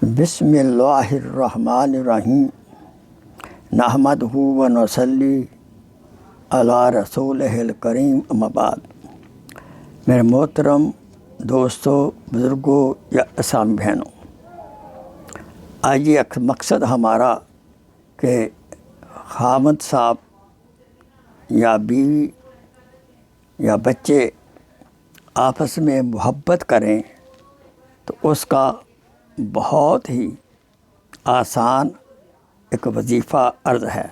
بسم اللہ الرحمن الرحیم نحمدہ و نصلی علی رسولہ الکریم اما بعد۔ میرے محترم دوستوں، بزرگوں یا اسلامی بہنوں، آج ایک مقصد ہمارا کہ خاوند صاحب یا بیوی یا بچے آپس میں محبت کریں تو اس کا بہت ہی آسان ایک وظیفہ عرض ہے۔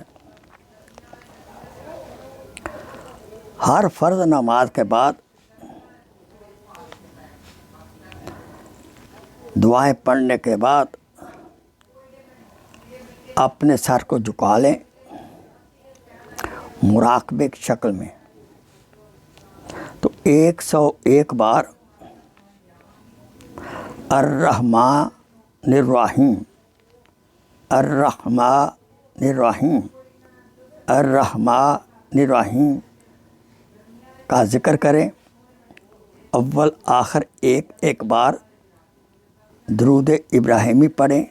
ہر فرض نماز کے بعد دعائیں پڑھنے کے بعد اپنے سر کو جھکا لیں مراقبے کی شکل میں، تو 101 بار الرحمن الرحیم الرحمن الرحیم الرحمن الرحیم کا ذکر کریں۔ اول آخر ایک بار درود ابراہیمی پڑھیں،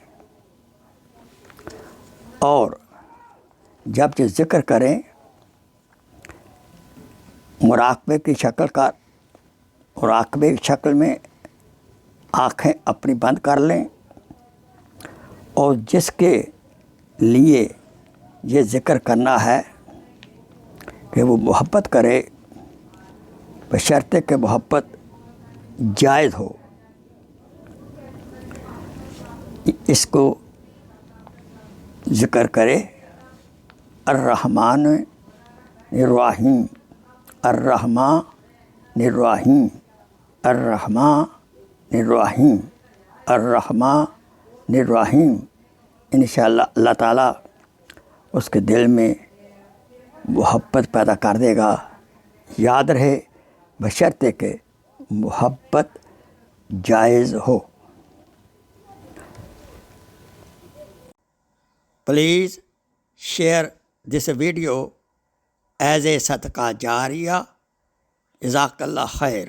اور جب یہ ذکر کریں مراقبے کی شکل میں آنکھیں اپنی بند کر لیں، اور جس کے لیے یہ ذکر کرنا ہے کہ وہ محبت کرے، بشرطے کہ محبت جائز ہو، اس کو ذکر کرے الرحمن الرحیم الرحمن الرحیم الرحمن الرحیم الرحمن الرحیم۔ انشاءاللہ اللہ تعالیٰ اس کے دل میں محبت پیدا کر دے گا۔ یاد رہے، بشرطے کہ محبت جائز ہو۔ Please share this video as a صدقہ جاریہ۔ جزاک اللہ خیر۔